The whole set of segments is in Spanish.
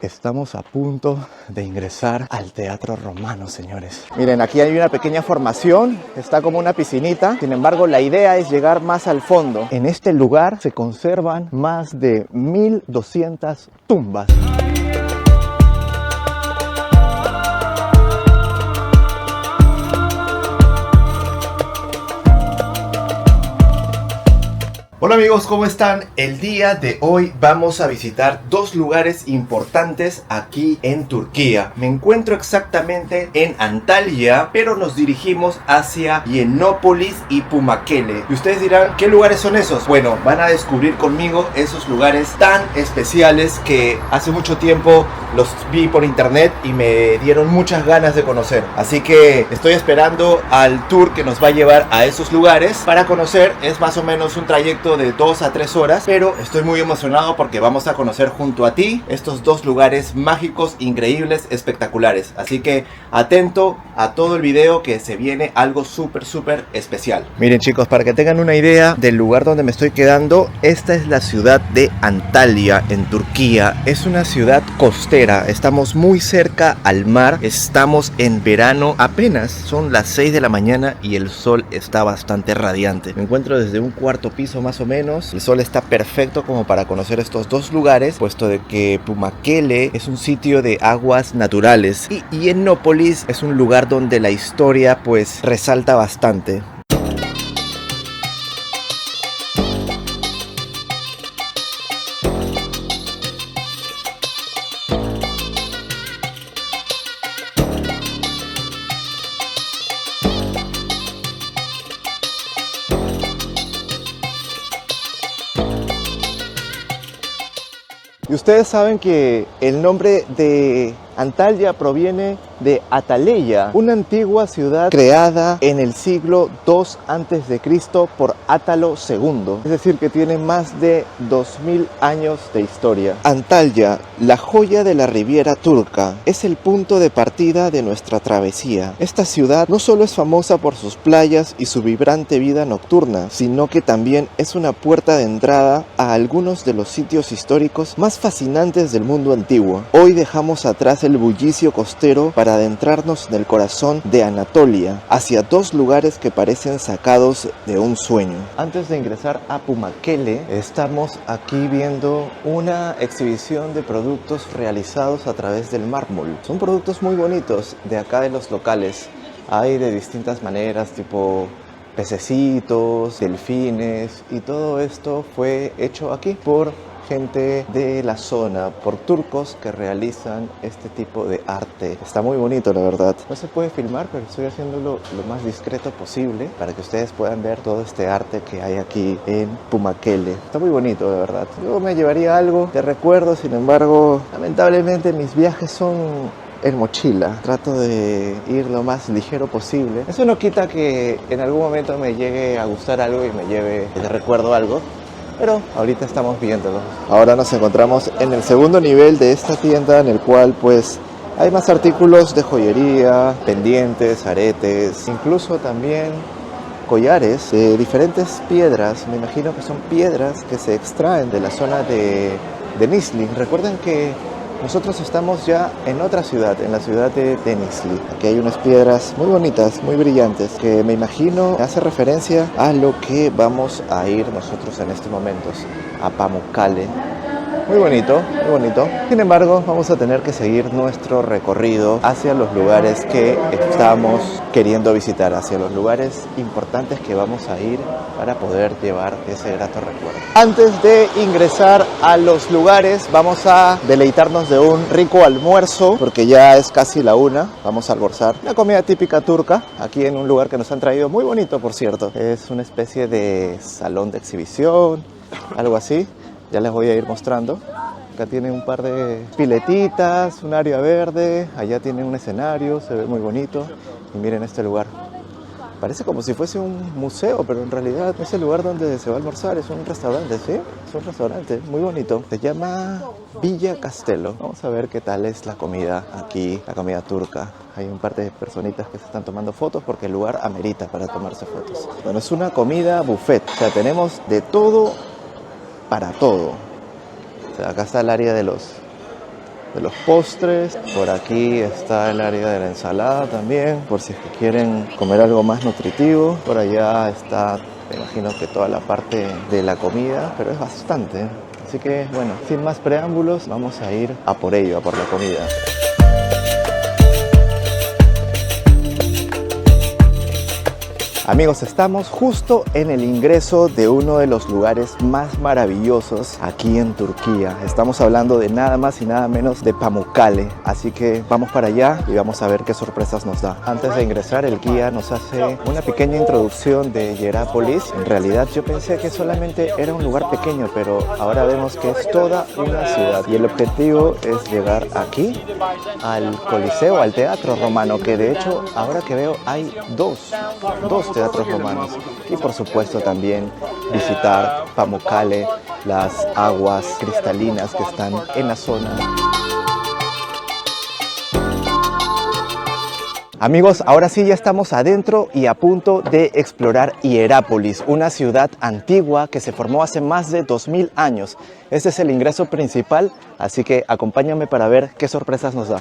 Estamos a punto de ingresar al Teatro Romano, señores. Miren, aquí hay una pequeña formación, está como una piscinita. Sin embargo, la idea es llegar más al fondo. En este lugar se conservan más de 1200 tumbas. Hola amigos, ¿cómo están? El día de hoy vamos a visitar dos lugares importantes aquí en Turquía. Me encuentro exactamente en Antalya, pero nos dirigimos hacia Hienópolis y Pamukkale. Y ustedes dirán, ¿qué lugares son esos? Bueno, van a descubrir conmigo esos lugares tan especiales que hace mucho tiempo los vi por internet y me dieron muchas ganas de conocer. Así que estoy esperando al tour que nos va a llevar a esos lugares para conocer. Es más o menos un trayecto de 2 a 3 horas, pero estoy muy emocionado porque vamos a conocer junto a ti estos dos lugares mágicos, increíbles, espectaculares. Así que atento a todo el video, que se viene algo súper especial. Miren chicos, para que tengan una idea del lugar donde me estoy quedando, esta es la ciudad de Antalya en Turquía. Es una ciudad costera, estamos muy cerca al mar, estamos en verano, apenas son las 6 de la mañana y el sol está bastante radiante. Me encuentro desde un cuarto piso más o menos. El sol está perfecto como para conocer estos dos lugares, puesto de que Pamukkale es un sitio de aguas naturales y Hienópolis es un lugar donde la historia pues resalta bastante. Y ustedes saben que el nombre de Antalya proviene de Ataleya, una antigua ciudad creada en el siglo II a.C. por Átalo II. Es decir, que tiene más de 2000 años de historia. Antalya, la joya de la Riviera turca, es el punto de partida de nuestra travesía. Esta ciudad no solo es famosa por sus playas y su vibrante vida nocturna, sino que también es una puerta de entrada a algunos de los sitios históricos más fascinantes del mundo antiguo. Hoy dejamos atrás el bullicio costero para adentrarnos en el corazón de Anatolia, hacia dos lugares que parecen sacados de un sueño. Antes de ingresar a Pamukkale, estamos aquí viendo una exhibición de productos realizados a través del mármol. Son productos muy bonitos de acá de los locales. Hay de distintas maneras, tipo pececitos, delfines, y todo esto fue hecho aquí por gente de la zona, por turcos que realizan este tipo de arte. Está muy bonito, la verdad. No se puede filmar, pero estoy haciéndolo lo más discreto posible para que ustedes puedan ver todo este arte que hay aquí en Pamukkale. Está muy bonito, de verdad. Yo me llevaría algo de recuerdo, sin embargo, lamentablemente mis viajes son en mochila. Trato de ir lo más ligero posible. Eso no quita que en algún momento me llegue a gustar algo y me lleve de recuerdo algo, pero ahorita estamos viéndolo. Ahora nos encontramos en el segundo nivel de esta tienda, en el cual pues hay más artículos de joyería, pendientes, aretes, incluso también collares de diferentes piedras. Me imagino que son piedras que se extraen de la zona de Denizli. Recuerden que nosotros estamos ya en otra ciudad, en la ciudad de Denizli. Aquí hay unas piedras muy bonitas, muy brillantes, que me imagino hace referencia a lo que vamos a ir nosotros en este momento, a Pamukkale. Muy bonito, muy bonito. Sin embargo, vamos a tener que seguir nuestro recorrido hacia los lugares que estamos queriendo visitar, hacia los lugares importantes que vamos a ir para poder llevar ese grato recuerdo. Antes de ingresar a los lugares, vamos a deleitarnos de un rico almuerzo, porque ya es casi la 1. Vamos a almorzar una comida típica turca, aquí en un lugar que nos han traído, muy bonito por cierto. Es una especie de salón de exhibición, algo así. Ya les voy a ir mostrando. Acá tiene un par de piletitas, un área verde. Allá tiene un escenario, se ve muy bonito. Y miren este lugar. Parece como si fuese un museo, pero en realidad es el lugar donde se va a almorzar. Es un restaurante, ¿sí? Es un restaurante muy bonito. Se llama Villa Castello. Vamos a ver qué tal es la comida aquí, la comida turca. Hay un par de personitas que se están tomando fotos porque el lugar amerita para tomarse fotos. Bueno, es una comida buffet. O sea, tenemos de todo para todo. O sea, acá está el área de los de los postres. Por aquí está el área de la ensalada también, por si es que quieren comer algo más nutritivo. Por allá está, me imagino que toda la parte de la comida, pero es bastante. Así que bueno, sin más preámbulos, vamos a ir a por ello, a por la comida. Amigos, estamos justo en el ingreso de uno de los lugares más maravillosos aquí en Turquía. Estamos hablando de nada más y nada menos de Pamukkale. Así que vamos para allá y vamos a ver qué sorpresas nos da. Antes de ingresar, el guía nos hace una pequeña introducción de Hierapolis. En realidad yo pensé que solamente era un lugar pequeño, pero ahora vemos que es toda una ciudad. Y el objetivo es llegar aquí, al Coliseo, al Teatro Romano, que de hecho, ahora que veo, hay dos teatros romanos. Y por supuesto también visitar Pamukkale, las aguas cristalinas que están en la zona. Amigos, ahora sí ya estamos adentro y a punto de explorar Hierapolis, una ciudad antigua que se formó hace más de 2000 años. Este es el ingreso principal, así que acompáñame para ver qué sorpresas nos da.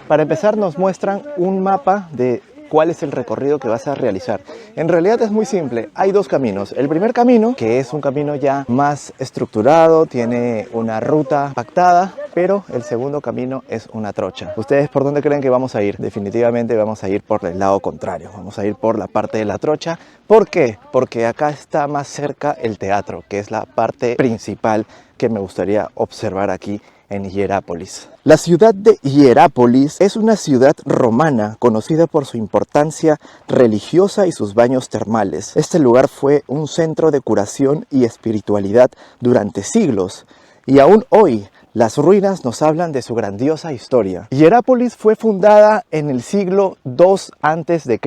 Para empezar, nos muestran un mapa de cuál es el recorrido que vas a realizar. En realidad es muy simple, hay dos caminos. El primer camino, que es un camino ya más estructurado, tiene una ruta pactada, pero el segundo camino es una trocha. ¿Ustedes por dónde creen que vamos a ir? Definitivamente vamos a ir por el lado contrario, vamos a ir por la parte de la trocha. ¿Por qué? Porque acá está más cerca el teatro, que es la parte principal que me gustaría observar aquí en Hierapolis. La ciudad de Hierapolis es una ciudad romana conocida por su importancia religiosa y sus baños termales. Este lugar fue un centro de curación y espiritualidad durante siglos y aún hoy las ruinas nos hablan de su grandiosa historia. Hierapolis fue fundada en el siglo II a.C.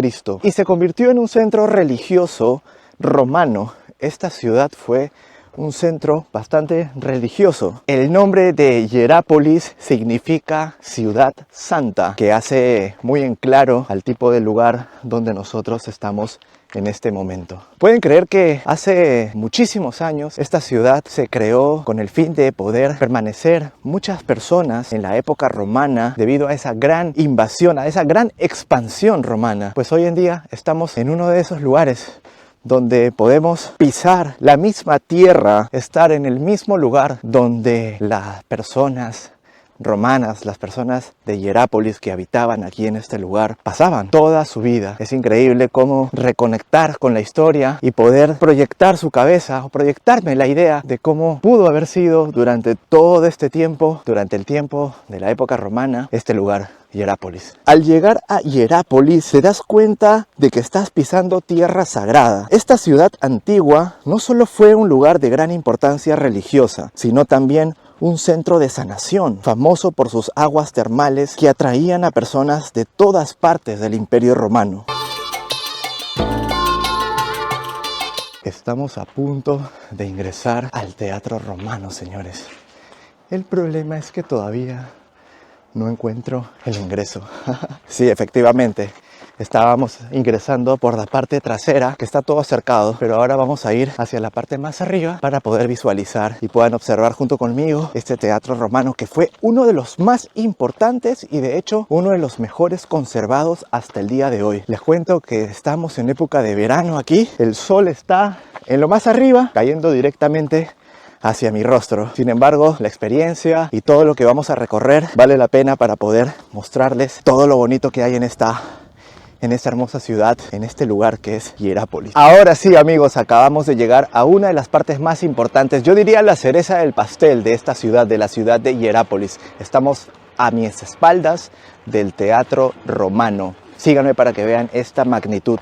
y se convirtió en un centro religioso romano. Esta ciudad fue un centro bastante religioso. El nombre de Hierapolis significa ciudad santa, que hace muy en claro al tipo de lugar donde nosotros estamos en este momento. Pueden creer que hace muchísimos años esta ciudad se creó con el fin de poder permanecer muchas personas en la época romana debido a esa gran invasión, a esa gran expansión romana. Pues hoy en día estamos en uno de esos lugares donde podemos pisar la misma tierra, estar en el mismo lugar donde las personas romanas, las personas de Hierapolis que habitaban aquí en este lugar, pasaban toda su vida. Es increíble cómo reconectar con la historia y poder proyectar su cabeza o proyectarme la idea de cómo pudo haber sido durante todo este tiempo, durante el tiempo de la época romana, este lugar. Hierapolis. Al llegar a Hierapolis te das cuenta de que estás pisando tierra sagrada. Esta ciudad antigua no solo fue un lugar de gran importancia religiosa, sino también un centro de sanación, famoso por sus aguas termales que atraían a personas de todas partes del Imperio Romano. Estamos a punto de ingresar al Teatro Romano, señores. El problema es que todavía no encuentro el ingreso. Sí, efectivamente, estábamos ingresando por la parte trasera, que está todo cercado, pero ahora vamos a ir hacia la parte más arriba para poder visualizar y puedan observar junto conmigo este teatro romano, que fue uno de los más importantes y de hecho uno de los mejores conservados hasta el día de hoy. Les cuento que estamos en época de verano aquí, el sol está en lo más arriba, cayendo directamente hacia mi rostro. Sin embargo, la experiencia y todo lo que vamos a recorrer vale la pena para poder mostrarles todo lo bonito que hay en esta hermosa ciudad, en este lugar que es Hierapolis. Ahora sí, amigos, acabamos de llegar a una de las partes más importantes, yo diría la cereza del pastel de esta ciudad, de la ciudad de Hierapolis. Estamos a mis espaldas del Teatro Romano. Síganme para que vean esta magnitud,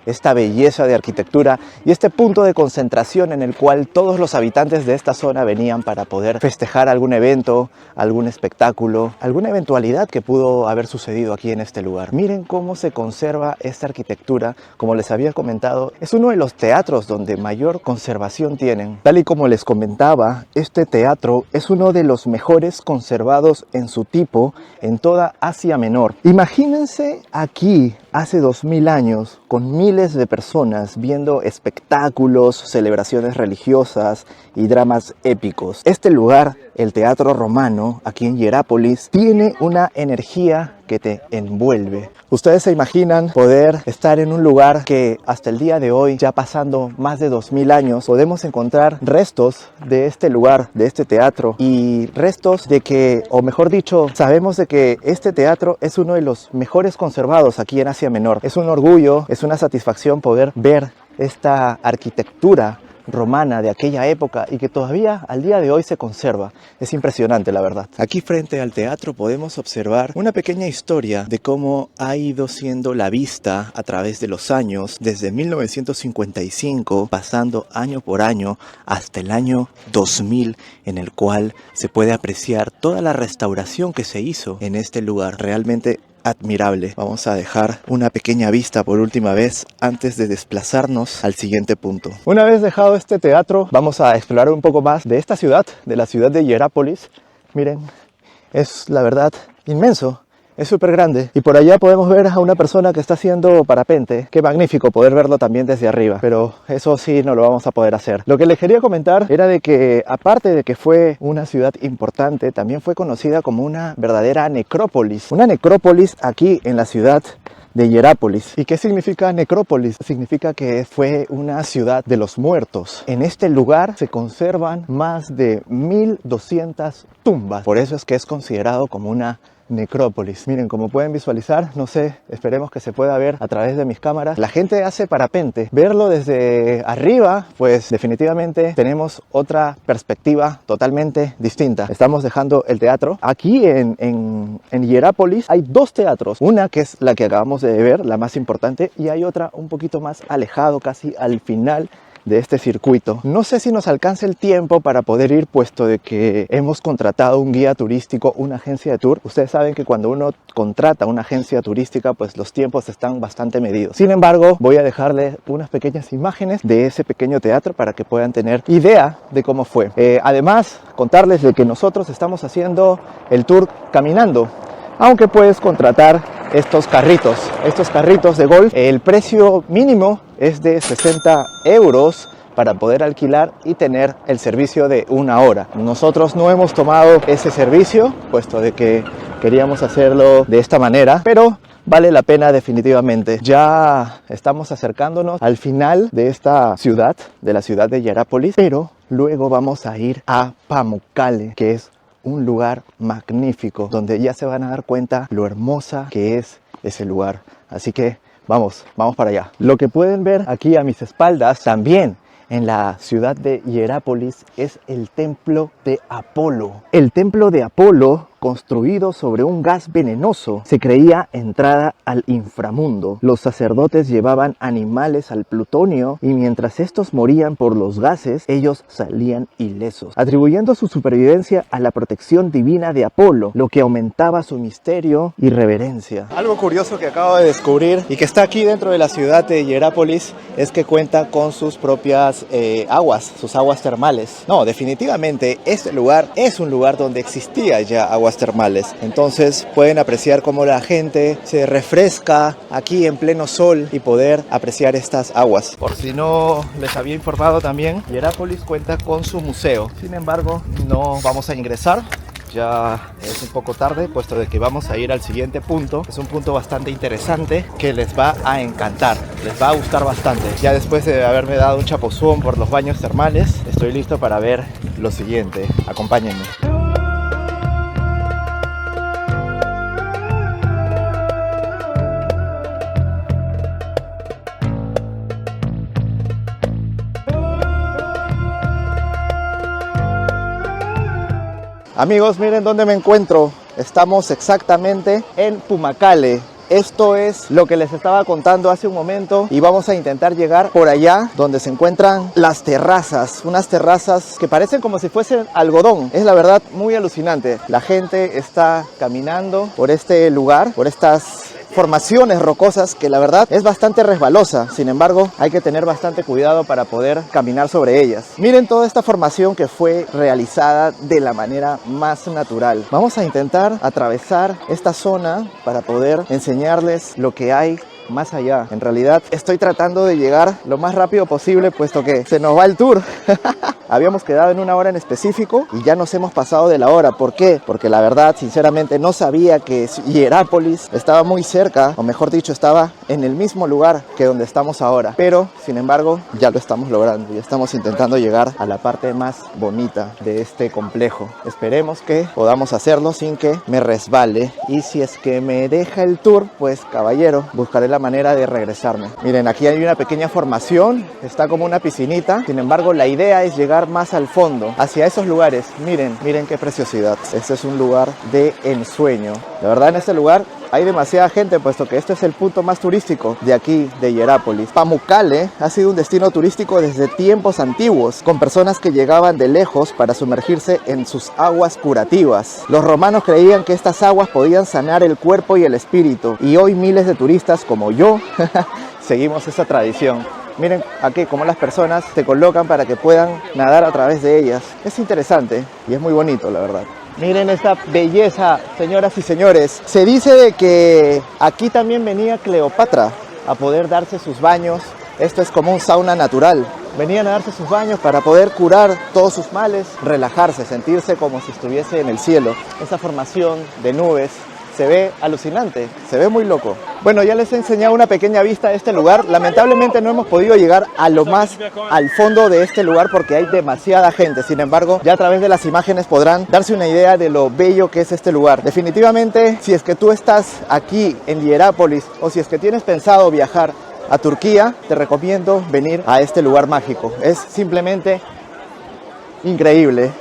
esta belleza de arquitectura y este punto de concentración en el cual todos los habitantes de esta zona venían para poder festejar algún evento, algún espectáculo, alguna eventualidad que pudo haber sucedido aquí en este lugar. Miren cómo se conserva esta arquitectura. Como les había comentado, es uno de los teatros donde mayor conservación tienen. Tal y como les comentaba, este teatro es uno de los mejores conservados en su tipo en toda Asia Menor. Imagínense aquí hace 2000 años, con miles de personas viendo espectáculos, celebraciones religiosas y dramas épicos. Este lugar, el Teatro Romano, aquí en Hierápolis, tiene una energía que te envuelve. Ustedes se imaginan poder estar en un lugar que hasta el día de hoy, ya pasando más de 2000 años, podemos encontrar restos de este lugar, de este teatro, y restos de que, o mejor dicho, sabemos de que este teatro es uno de los mejores conservados aquí en Asia Menor. Es un orgullo, es una satisfacción poder ver esta arquitectura romana de aquella época y que todavía al día de hoy se conserva. Es impresionante, la verdad. Aquí frente al teatro podemos observar una pequeña historia de cómo ha ido siendo la vista a través de los años, desde 1955, pasando año por año hasta el año 2000, en el cual se puede apreciar toda la restauración que se hizo en este lugar. Realmente admirable. Vamos a dejar una pequeña vista por última vez antes de desplazarnos al siguiente punto. Una vez dejado este teatro, vamos a explorar un poco más de esta ciudad, de la ciudad de Hierápolis. Miren, es la verdad inmenso. Es súper grande y por allá podemos ver a una persona que está haciendo parapente. Qué magnífico poder verlo también desde arriba, pero eso sí no lo vamos a poder hacer. Lo que les quería comentar era de que, aparte de que fue una ciudad importante, también fue conocida como una verdadera necrópolis. Una necrópolis aquí en la ciudad de Hierápolis. ¿Y qué significa necrópolis? Significa que fue una ciudad de los muertos. En este lugar se conservan más de 1200 tumbas. Por eso es que es considerado como una necrópolis. Miren, como pueden visualizar, no sé, esperemos que se pueda ver a través de mis cámaras. La gente hace parapente. Verlo desde arriba, pues definitivamente tenemos otra perspectiva totalmente distinta. Estamos dejando el teatro. Aquí en Hierápolis hay dos teatros. Una que es la que acabamos de ver, la más importante, y hay otra un poquito más alejado, casi al final de este circuito. No sé si nos alcanza el tiempo para poder ir, puesto de que hemos contratado un guía turístico, una agencia de tour. Ustedes saben que cuando uno contrata una agencia turística, pues los tiempos están bastante medidos. Sin embargo, voy a dejarles unas pequeñas imágenes de ese pequeño teatro para que puedan tener idea de cómo fue. Además, contarles de que nosotros estamos haciendo el tour caminando, aunque puedes contratar estos carritos de golf. El precio mínimo es de 60 euros para poder alquilar y tener el servicio de 1 hora. Nosotros no hemos tomado ese servicio, puesto de que queríamos hacerlo de esta manera, pero vale la pena definitivamente. Ya estamos acercándonos al final de esta ciudad, de la ciudad de Hierápolis, pero luego vamos a ir a Pamukkale, que es un lugar magnífico, donde ya se van a dar cuenta lo hermosa que es ese lugar. Así que vamos para allá. Lo que pueden ver aquí a mis espaldas, también en la ciudad de Hierápolis, es el templo de Apolo. El templo de Apolo, construido sobre un gas venenoso, se creía entrada al inframundo. Los sacerdotes llevaban animales al plutonio y mientras estos morían por los gases, ellos salían ilesos, atribuyendo su supervivencia a la protección divina de Apolo, lo que aumentaba su misterio y reverencia. Algo curioso que acabo de descubrir y que está aquí dentro de la ciudad de Hierápolis es que cuenta con sus propias aguas, sus aguas termales. No, definitivamente este lugar es un lugar donde existía ya aguas termales. Entonces pueden apreciar cómo la gente se refresca aquí en pleno sol y poder apreciar estas aguas. Por si no les había informado también, Hierápolis cuenta con su museo. Sin embargo, no vamos a ingresar. Ya es un poco tarde, puesto de que vamos a ir al siguiente punto. Es un punto bastante interesante que les va a encantar, les va a gustar bastante. Ya después de haberme dado un chapuzón por los baños termales, estoy listo para ver lo siguiente. Acompáñenme. Amigos, miren dónde me encuentro. Estamos exactamente en Pamukkale. Esto es lo que les estaba contando hace un momento y vamos a intentar llegar por allá donde se encuentran las terrazas. Unas terrazas que parecen como si fuesen algodón. Es la verdad muy alucinante. La gente está caminando por este lugar, por estas formaciones rocosas que la verdad es bastante resbalosa. Sin embargo, hay que tener bastante cuidado para poder caminar sobre ellas. Miren toda esta formación que fue realizada de la manera más natural. Vamos a intentar atravesar esta zona para poder enseñarles lo que hay más allá. En realidad estoy tratando de llegar lo más rápido posible, puesto que se nos va el tour. Habíamos quedado en una hora en específico y ya nos hemos pasado de la hora. ¿Por qué? Porque la verdad, sinceramente, no sabía que Hierápolis estaba muy cerca, o mejor dicho, estaba en el mismo lugar que donde estamos ahora. Pero, sin embargo, ya lo estamos logrando y estamos intentando llegar a la parte más bonita de este complejo. Esperemos que podamos hacerlo sin que me resbale, y si es que me deja el tour, pues caballero, buscaré la manera de regresarme. Miren, aquí hay una pequeña formación, está como una piscinita. Sin embargo, la idea es llegar más al fondo, hacia esos lugares. Miren qué preciosidad. Este es un lugar de ensueño. La verdad, en este lugar hay demasiada gente, puesto que este es el punto más turístico de aquí, de Hierápolis. Pamukkale ha sido un destino turístico desde tiempos antiguos, con personas que llegaban de lejos para sumergirse en sus aguas curativas. Los romanos creían que estas aguas podían sanar el cuerpo y el espíritu, y hoy miles de turistas como yo seguimos esa tradición. Miren aquí cómo las personas se colocan para que puedan nadar a través de ellas. Es interesante y es muy bonito, la verdad. Miren esta belleza, señoras y señores. Se dice de que aquí también venía Cleopatra a poder darse sus baños. Esto es como un sauna natural. Venían a darse sus baños para poder curar todos sus males, relajarse, sentirse como si estuviese en el cielo. Esa formación de nubes se ve alucinante, se ve muy loco. Bueno, ya les he enseñado una pequeña vista de este lugar. Lamentablemente no hemos podido llegar a lo más al fondo de este lugar porque hay demasiada gente. Sin embargo, ya a través de las imágenes podrán darse una idea de lo bello que es este lugar. Definitivamente, si es que tú estás aquí en Hierápolis, o si es que tienes pensado viajar a Turquía, te recomiendo venir a este lugar mágico. Es simplemente increíble.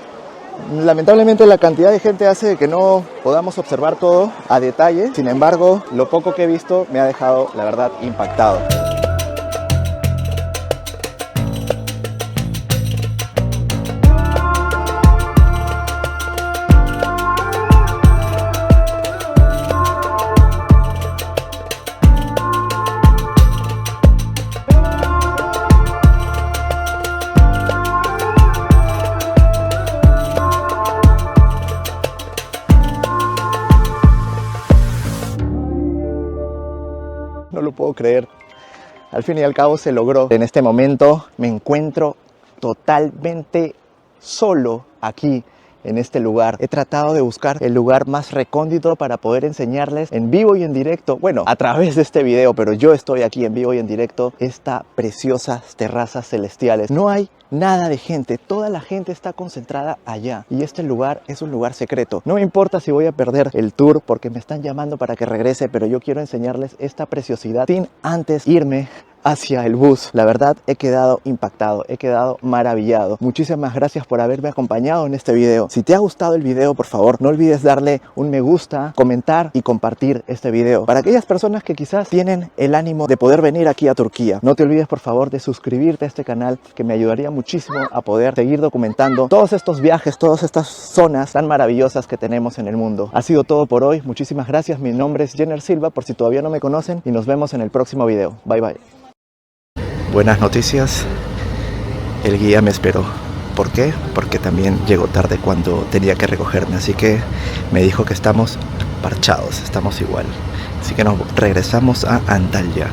Lamentablemente la cantidad de gente hace que no podamos observar todo a detalle. Sin embargo, lo poco que he visto me ha dejado, la verdad, impactado. No lo puedo creer. Al fin y al cabo se logró. En este momento me encuentro totalmente solo aquí en este lugar. He tratado de buscar el lugar más recóndito para poder enseñarles en vivo y en directo, bueno, a través de este video, pero yo estoy aquí en vivo y en directo, estas preciosas terrazas celestiales. No hay nada de gente, toda la gente está concentrada allá, y este lugar es un lugar secreto. No me importa si voy a perder el tour porque me están llamando para que regrese, pero yo quiero enseñarles esta preciosidad sin antes irme hacia el bus. La verdad, he quedado impactado, he quedado maravillado. Muchísimas gracias por haberme acompañado en este video. Si te ha gustado el video, por favor, no olvides darle un me gusta, comentar y compartir este video. Para aquellas personas que quizás tienen el ánimo de poder venir aquí a Turquía, no te olvides, por favor, de suscribirte a este canal, que me ayudaría muchísimo a poder seguir documentando todos estos viajes, todas estas zonas tan maravillosas que tenemos en el mundo. Ha sido todo por hoy. Muchísimas gracias. Mi nombre es Jenner Silva, por si todavía no me conocen, y nos vemos en el próximo video. Bye bye. Buenas noticias, el guía me esperó. ¿Por qué? Porque también llegó tarde cuando tenía que recogerme, así que me dijo que estamos parchados, estamos igual. Así que nos regresamos a Antalya.